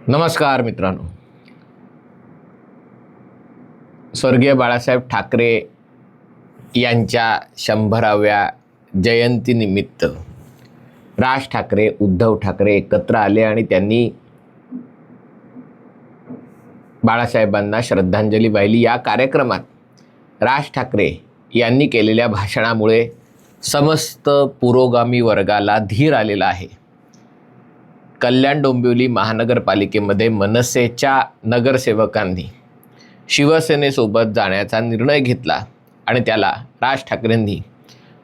नमस्कार मित्रांनो, स्वर्गीय बाळासाहेब ठाकरे यांच्या 100व्या जयंतीनिमित्त राज ठाकरे, उद्धव ठाकरे एकत्र आले आणि त्यांनी बाळासाहेबांना श्रद्धांजली वाहिली। या कार्यक्रमात राज ठाकरे यांनी केलेल्या भाषणामुळे समस्त पुरोगामी वर्गाला धीर आलेला आहे। कल्याण डोंबिवली महानगरपालिकेमध्ये मनसेच्या नगरसेवकांनी शिवसेनेसोबत जाण्याचा निर्णय घेतला आणि त्याला राज ठाकरेंनी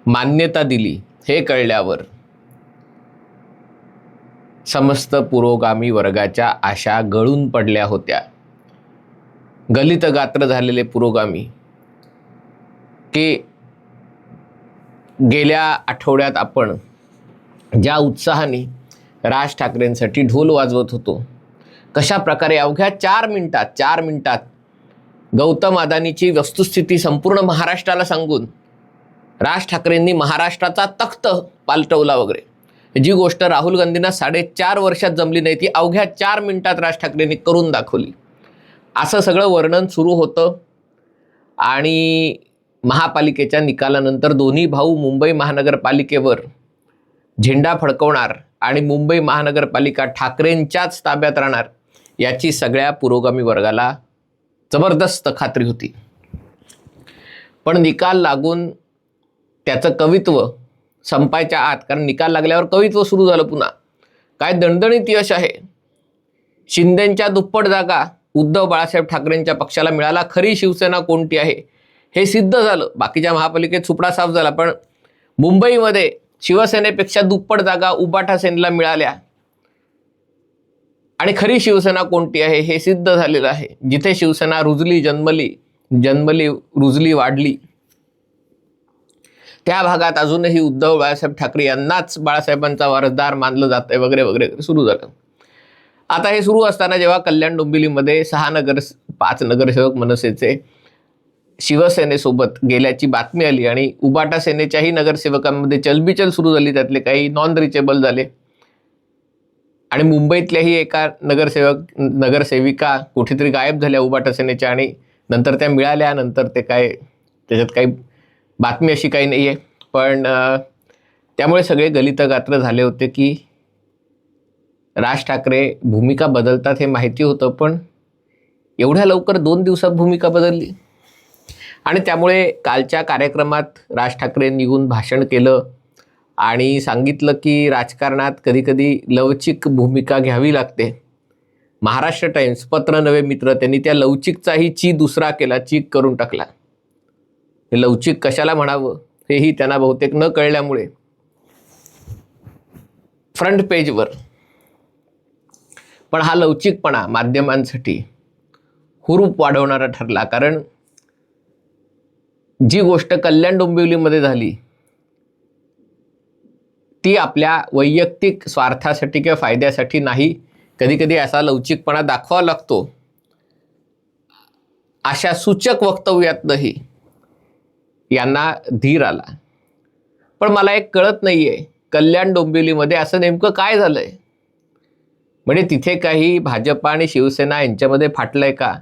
मान्यता दिली। हे कळल्यावर समस्त पुरोगामी वर्गाच्या आशा गळून पडल्या होत्या। गलित गात्र झालेले पुरोगामी की गेल्या आठवड्यात आपण ज्या उत्साहाने राज ठाकरेंसाठी ढोल वाजवत होतो, कशा प्रकारे अवघ्या 4 मिनिटात गौतम अदानीची वस्तुस्थिती संपूर्ण महाराष्ट्राला सांगून राज ठाकरेंनी महाराष्ट्राचा तख्त पालटवला वगैरे, जी गोष्ट राहुल गांधींना 4.5 वर्षात जमली नाही ती अवघ्या 4 मिनिटात राज ठाकरेंनी करून दाखवली। असं सगळं वर्णन सुरू होतं आणि महापालिकेच्या निकालानंतर दोन्ही भाऊ मुंबई महानगरपालिकेवर झेंडा फडकवणार आणि मुंबई महानगरपालिका ठाकरेंच्याच ताब्यात राहणार याची सगळ्या पुरोगामी वर्गाला जबरदस्त खात्री होती। पण निकाल लागून त्याचं कवित्व संपायच्या आत, कारण निकाल लागल्यावर कवित्व सुरू झालं पुन्हा, काय दणदणीत यश आहे। शिंदेंच्या दुप्पट जागा उद्धव बाळासाहेब ठाकरेंच्या पक्षाला मिळाला। खरी शिवसेना कोणती आहे हे सिद्ध झालं। बाकीच्या महापालिकेत सुपडा साफ झाला, पण मुंबईमध्ये शिवसेनेपेक्षा दुप्पट जागा उबाटा सेनेला मिळाल्या आणि खरी शिवसेना कोणती आहे हे सिद्ध झालेलं आहे। जिथे शिवसेना रुजली, जन्मली रुजली, वाढली, त्या भागात अजूनही उद्धव बाळासाहेब ठाकरे यांनाच बाळासाहेबांचा वारसदार मानलं जातंय वगैरे वगैरे सुरू झालं। आता हे सुरू असताना जेव्हा कल्याण डोंबिवलीमध्ये 5 नगरसेवक मनसेचे शिवसेनेसोबत गेल्याची बातमी आली आणि उबाटा सेनेच्याही नगरसेवकांमध्ये चलबिचल सुरू झाली, त्यातले काही नॉन रिचेबल झाले आणि मुंबईतल्याही एका नगरसेविका कुठेतरी गायब झाल्या उबाटा सेनेच्या आणि नंतर त्या मिळाल्या। नंतर ते काय, त्याच्यात काही बातमी अशी काही नाही आहे, पण त्यामुळे सगळे गलित गात्र झाले होते की राज ठाकरे भूमिका बदलतात हे माहिती होतं, पण एवढ्या लवकर 2 दिवसात भूमिका बदलली। आणि त्यामुळे कालच्या कार्यक्रमात राज ठाकरे निघून भाषण केलं आणि सांगितलं की राजकारणात कधीकधी लवचिक भूमिका घ्यावी लागते। महाराष्ट्र टाइम्स, पत्र नवे मित्र, त्यांनी त्या लवचिकचाही दुसरा केला, चीक करून टाकला। हे लवचिक कशाला म्हणावं हेही त्यांना बहुतेक न कळल्यामुळे फ्रंट पेजवर, पण हा लवचिकपणा माध्यमांसाठी हुरूप वाढवणारा ठरला। कारण जी गोष्ट कल्याण डोंबिवलीमध्ये झाली ती आपल्या वैयक्तिक स्वार्थासाठी किंवा फायद्यासाठी नाही, कधीकधी असा लवचिकपणा दाखवावा लागतो। अशा सूचक वक्तव्यातही यांना धीर आला। पण मला एक कळत नाहीये, कल्याण डोंबिवलीमध्ये असं नेमकं काय झालंय? म्हणजे तिथे काही भाजप आणि शिवसेना यांच्यामध्ये फाटलंय का?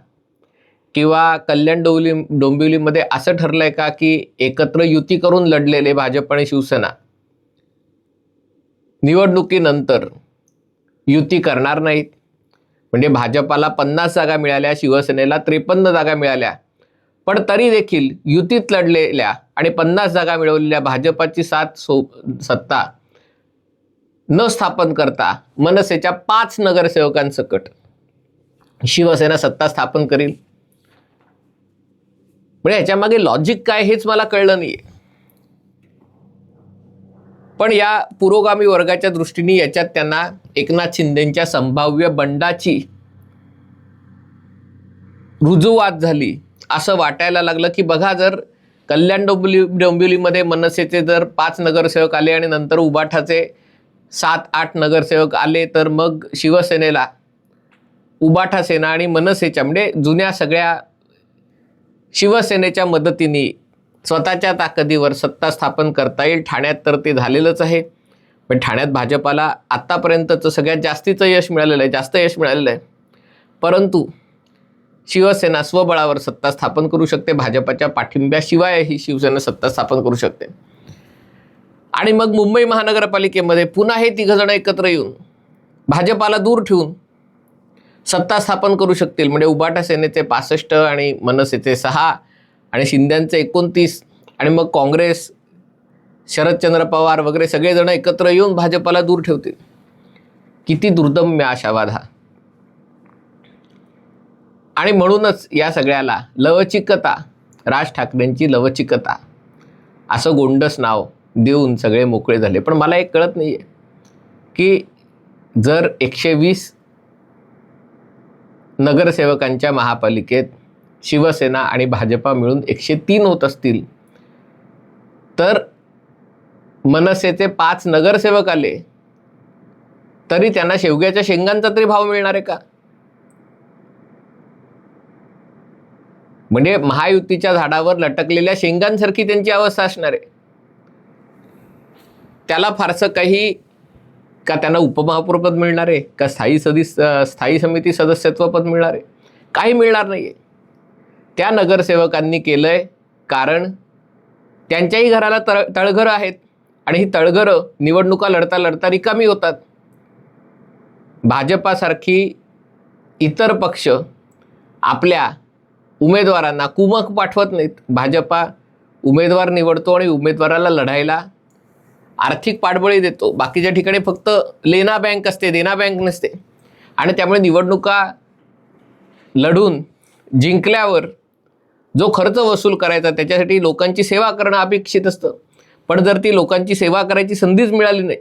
किंवा कल्याण डोंबिवलीमध्ये असं ठरलंय का की एकत्र युती करून लढलेले भाजप आणि शिवसेना निवडणुकीनंतर युती करणार नाहीत? म्हणजे भाजपाला 50 जागा मिळाल्या, शिवसेनेला 53 जागा मिळाल्या, पण तरी देखील युतीत लढलेल्या आणि 50 जागा मिळवलेल्या भाजपाची सत्ता न स्थापन करता मनसेच्या 5 नगरसेवकांसकट शिवसेना सत्ता स्थापन करील। म्हणजे ह्याच्या मागे लॉजिक काय हेच मला कळलं नाही। पण या पुरोगामी वर्गाच्या दृष्टीने याच्यात त्यांना एकनाथ शिंदेंच्या संभाव्य बंडाची रुजुवात झाली असं वाटायला लागलं की बघा, जर कल्याण डोंबिवलीमध्ये मनसेचे जर 5 नगरसेवक आले आणि नंतर उबाठाचे 7-8 नगरसेवक आले, तर मग शिवसेनेला उबाठा सेना आणि मनसेच्या म्हणजे जुन्या सगळ्या शिवसेनेच्या मदतीने स्वतःच्या ताकदीवर सत्ता स्थापन करता येईल. ठाण्यात तर ते झालेलंच आहे. पण ठाण्यात भाजपाला आत्तापर्यंतचं सगळ्यात जास्तीचं यश मिळालेलं आहे, जास्त यश मिळालेलं आहे. परंतु शिवसेना स्वबळावर सत्ता स्थापन करू शकते. भाजपाच्या पाठिंब्याशिवाय ही शिवसेना सत्ता स्थापन करू शकते. आणि मग मुंबई महानगरपालिकेमध्ये पुन्हा हे तिघजण एकत्र येऊन भाजपाला दूर ठेवून सत्ता स्थापन करू शकतील. म्हणजे उबाटा सेनेचे 65 आणि मनसेचे 6 आणि शिंद्यांचे 29 आणि मग काँग्रेस, शरदचंद्र पवार वगैरे सगळेजण एकत्र येऊन भाजपाला दूर ठेवतील. किती दुर्दम्य आशावाद हा. आणि म्हणूनच या सगळ्याला लवचिकता, राज ठाकरेंची लवचिकता असं गोंडस नाव देऊन सगळे मोकळे झाले. पण मला एक कळत नाही आहे की जर 120 नगरसेवकांच्या महापालिकेत शिवसेना आणि भाजपा मिळून 103 होत असतील, तर मनसेचे 5 नगरसेवक आले तरी त्यांना शेवग्याच्या शेंगांचा तरी भाव मिळणार आहे का? म्हणजे महायुतीच्या झाडावर लटकलेल्या शेंगांसारखी त्यांची अवस्था असणार आहे. त्याला फारसं काही का त्यांना उपमहापौरपद मिळणार आहे का स्थायी समिती सदस्यत्व पद मिळणार आहे? काही मिळणार नाही आहे. त्या नगरसेवकांनी केलं आहे कारण त्यांच्याही घराला तळघरं आहेत आणि ही तळघरं निवडणुका लढता लढता रिकामी होतात. भाजपासारखी इतर पक्ष आपल्या उमेदवारांना कुमक पाठवत नाहीत. भाजपा उमेदवार निवडतो आणि उमेदवाराला लढायला आर्थिक पाठबळी देतो. बाकीच्या ठिकाणी फक्त लेना बँक असते, देना बँक नसते. आणि त्यामुळे निवडणुका लढून जिंकल्यावर जो खर्च वसूल करायचा त्याच्यासाठी लोकांची सेवा करणं अपेक्षित असतं. पण जर ती लोकांची सेवा करायची संधीच मिळाली नाही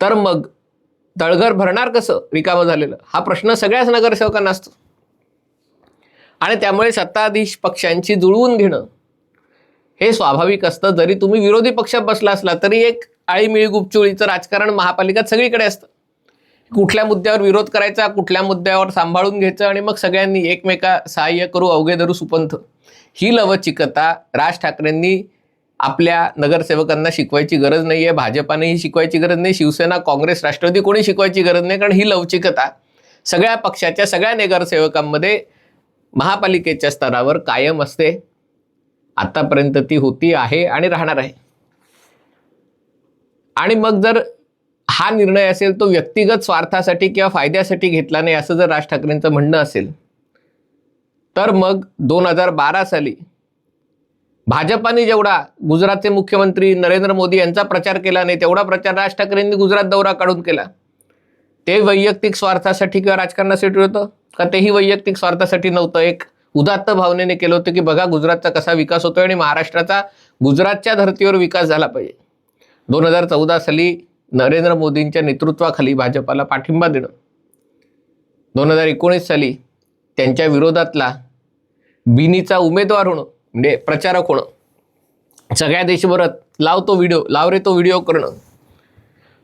तर मग तळघर भरणार कसं रिकामं झालेलं, हा प्रश्न सगळ्याच नगरसेवकांना असतो. आणि त्यामुळे सत्ताधीश पक्षांची जुळवून घेणं हे स्वाभाविक असतं. जरी तुम्ही विरोधी पक्षात बसला असला तरी एक आळीमिळी गुपचुळीचं राजकारण महापालिकेत सगळीकडे असतं. कुठल्या मुद्द्यावर विरोध करायचा, कुठल्या मुद्द्यावर सांभाळून घ्यायचं आणि मग सगळ्यांनी एकमेका सहाय्य करू अवघे धरू सुपंथ, ही लवचिकता राज ठाकरेंनी आपल्या नगरसेवकांना शिकवायची गरज नाही आहे. भाजपानेही शिकवायची गरज नाही. शिवसेना, काँग्रेस, राष्ट्रवादी कोणी शिकवायची गरज नाही. कारण ही लवचिकता सगळ्या पक्षाच्या सगळ्या नगरसेवकांमध्ये महापालिकेच्या स्तरावर कायम असते. आतापर्यंत ती होती, आहे आणि राहणार आहे. आणि मग जर हा निर्णय असेल तो व्यक्तिगत स्वार्थासाठी किंवा फायद्यासाठी घेतला नाही असं जर राज ठाकरेंचं म्हणणं असेल तर मग 2012 साली भाजपाने जेवढा गुजरातचे मुख्यमंत्री नरेंद्र मोदी यांचा प्रचार केला नाही तेवढा प्रचार राज ठाकरेंनी गुजरात दौरा काढून केला. ते वैयक्तिक स्वार्थासाठी किंवा राजकारणासाठी होतं का? तेही वैयक्तिक स्वार्थासाठी नव्हतं. एक उदात्त भावनेने केलं होतं की बघा गुजरातचा कसा विकास होतोय आणि महाराष्ट्राचा गुजरातच्या धर्तीवर विकास झाला पाहिजे. 2014 साली नरेंद्र मोदींच्या नेतृत्वाखाली भाजपाला पाठिंबा देणं, 2019 साली त्यांच्या विरोधातला बिनीचा उमेदवार होणं म्हणजे प्रचारक होणं, सगळ्या देशभरात लाव रे तो व्हिडिओ करणं,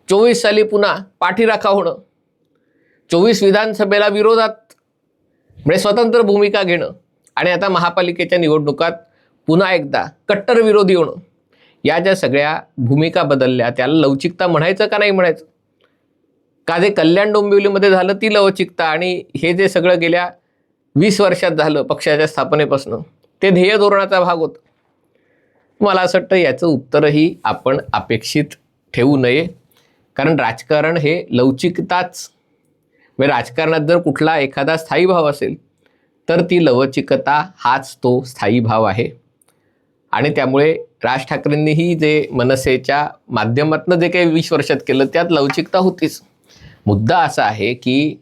24 साली पुन्हा पाठीराखा होणं, 24 विधानसभेला विरोधात म्हणजे स्वतंत्र भूमिका घेणं आणि आता महापालिकेच्या निवडणुकात पुन्हा एकदा कट्टर विरोधी होणं, या ज्या सगळ्या भूमिका बदलल्या त्याला लवचिकता म्हणायचं का नाही म्हणायचं? का जे कल्याण डोंबिवलीमध्ये झालं ती लवचिकता आणि हे जे सगळं गेल्या 20 वर्षात झालं पक्षाच्या स्थापनेपासून ते ध्येय धोरणाचा भाग होता. मला असं वाटतं याचं उत्तरही आपण अपेक्षित ठेवू नये. कारण राजकारण हे लवचिकताच म्हणजे राजकारणात जर कुठला एखादा स्थायी भाव असेल तर ती लवचिकता हाच तो स्थायी भाव आहे. आणि त्यामुळे राज ठाकरेंनीही जे मनसेच्या माध्यमातून जे काही 20 वर्षात केलं त्यात लवचिकता होतीच. मुद्दा असा आहे की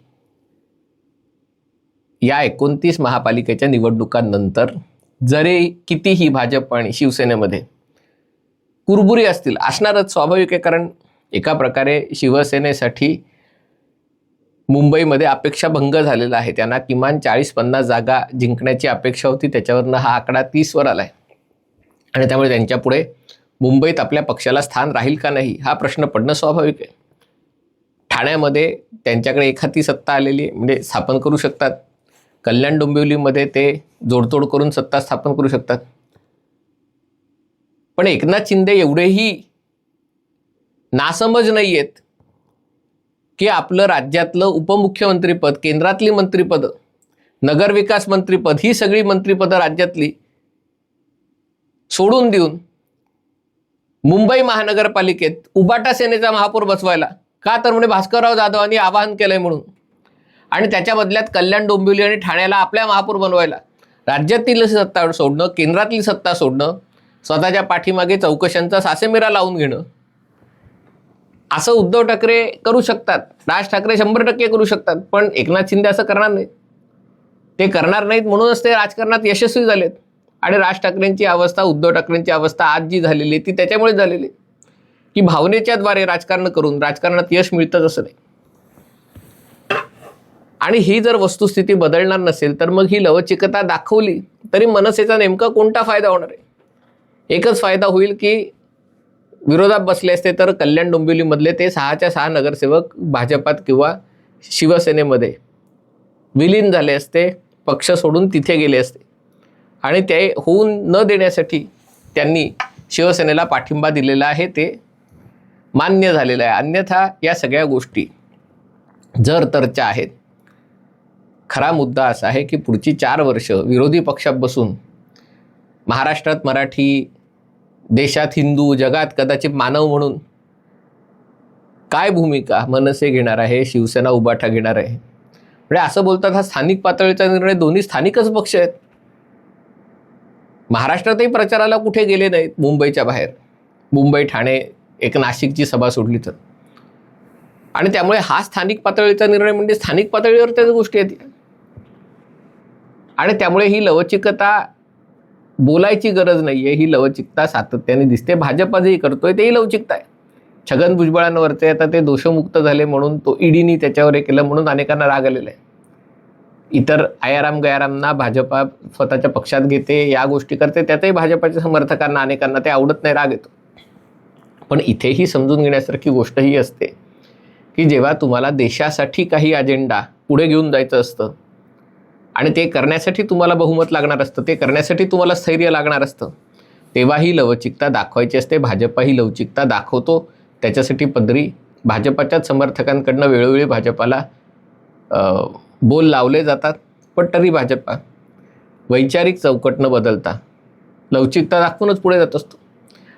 या 29 महापालिकेच्या निवडणुकांनंतर जरी कितीही भाजप आणि शिवसेनेमध्ये कुरबुरी असणारच, स्वाभाविक आहे. कारण एका प्रकारे शिवसेनेसाठी मुंबईमध्ये अपेक्षाभंग झालेला आहे. त्यांना किमान 40-50 जागा जिंकण्याची अपेक्षा होती, त्याच्यावरनं हा आकडा 30 वर आला आहे. आणि त्यामुळे त्यांच्यापुढे मुंबईत आपल्या पक्षाला स्थान राहील का नाही हा प्रश्न पडणं स्वाभाविक आहे. ठाण्यामध्ये त्यांच्याकडे एखादी सत्ता आलेली आहे म्हणजे स्थापन करू शकतात. कल्याण डोंबिवलीमध्ये ते जोडतोड करून सत्ता स्थापन करू शकतात. पण एकनाथ शिंदे एवढेही नासमज नाही आहेत की आपलं राज्यातलं उपमुख्यमंत्रीपद, केंद्रातली मंत्रिपद, नगरविकास मंत्रिपद, ही सगळी मंत्रिपदं राज्यातली सोडून देऊन मुंबई महानगरपालिकेत उबाटा सेनेचा महापौर बसवायला. का तर म्हणे भास्करराव जाधवांनी आवाहन केलंय म्हणून. आणि त्याच्या बदल्यात कल्याण डोंबिवली आणि ठाण्याला आपल्या महापौर बनवायला राज्यातील सत्ता सोडणं, केंद्रातली सत्ता सोडणं, स्वतःच्या पाठीमागे चौकशांचा सासेमिरा लावून घेणं, असं उद्धव ठाकरे करू शकतात, राज ठाकरे 100% करू शकतात. पण एकनाथ शिंदे असं करणार नाहीत. ते करणार नाहीत म्हणूनच ते राजकारणात यशस्वी झालेत. आणि राज ठाकरेंची अवस्था, उद्धव ठाकरेंची अवस्था आज जी झालेली ती त्याच्यामुळे झालेली की भावनेच्या द्वारे राजकारण करून राजकारणात यश मिळतंच असं नाही. आणि ही जर वस्तुस्थिती बदलणार नसेल तर मग ही लवचिकता दाखवली तरी मनसेचा नेमका कोणता फायदा होणार आहे? एकच फायदा होईल की विरोधात बसले असते तर कल्याण डोंबिवलीमधले ते 6च्या 6 नगरसेवक भाजपात किंवा शिवसेनेमध्ये विलीन झाले असते, पक्ष सोडून तिथे गेले असते. आणि ते होऊन न देण्यासाठी त्यांनी शिवसेनेला पाठिंबा दिलेला आहे, ते मान्य झालेलं आहे. अन्यथा या सगळ्या गोष्टी जर तरच्या आहेत. खरा मुद्दा असा आहे की पुढची 4 वर्ष विरोधी पक्षात बसून महाराष्ट्रात मराठी, देशात हिंदू, जगात कदाचित मानव म्हणून काय भूमिका मनसे घेणार आहे, शिवसेना उबाठा घेणार आहे. म्हणजे असं बोलतात हा स्थानिक पातळीचा निर्णय, दोन्ही स्थानिकच पक्ष आहेत. महाराष्ट्रातही प्रचाराला कुठे गेले नाहीत मुंबईच्या बाहेर. मुंबई, ठाणे, एक नाशिकची सभा सोडली तर. आणि त्यामुळे हा स्थानिक पातळीचा निर्णय म्हणजे स्थानिक पातळीवर त्याच गोष्टी आहेत. आणि त्यामुळे ही लवचिकता बोलायची गरज नाही आहे, ही लवचिकता सातत्याने दिसते. भाजप आजही करतोय, तेही लवचिकता आहे. छगन भुजबळांवरचे आता ते दोषमुक्त झाले म्हणून, तो ईडीनी त्याच्यावर हे केलं म्हणून अनेकांना राग आलेला आहे. इतर आयाराम गयारामना भाजपा स्वतःच्या पक्षात घेते, या गोष्टी करते, त्यातही भाजपाच्या समर्थकांना अनेकांना ते आवडत नाही, राग येतो. पण इथेही समजून घेण्यासारखी गोष्ट ही असते की जेव्हा तुम्हाला देशासाठी काही अजेंडा पुढे घेऊन जायचं असतं आणि ते करण्यासाठी तुम्हाला बहुमत लागणार असतं, ते करण्यासाठी तुम्हाला स्थैर्य लागणार असतं, तेव्हा ही लवचिकता दाखवायची असते. भाजपा ही लवचिकता दाखवतो. त्याच्यासाठी पदरी भाजपाच्याच समर्थकांकडनं वेळोवेळी भाजपाला बोल लावले जातात. पण तरी भाजपा वैचारिक चौकट न बदलता लवचिकता दाखवूनच पुढे जात असतो.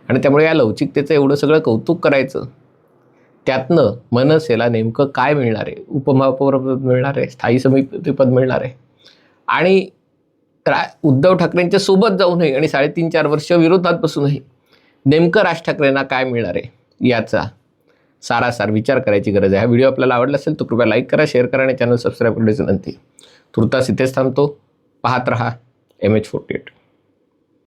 आणि त्यामुळे या लवचिकतेचं एवढं सगळं कौतुक करायचं, त्यातनं मनसेला नेमकं काय मिळणार आहे? उपमहापौरपद मिळणार आहे, स्थायी समितीपद मिळणार आहे, आणि उद्धव ठाकरेंच्या सोबत जाऊनही आणि 3.5-4 वर्ष विरोधात बसूनही नेमकं राज ठाकरेंना काय मिळणार आहे याचा सारासार विचार करायची गरज आहे. हा व्हिडिओ आपल्याला आवडला असेल तर कृपया लाईक करा, शेअर करा आणि चॅनल सबस्क्राईब करण्याची विनंती. तुर्तास इथेच थांबतो. पाहत रहा MH48.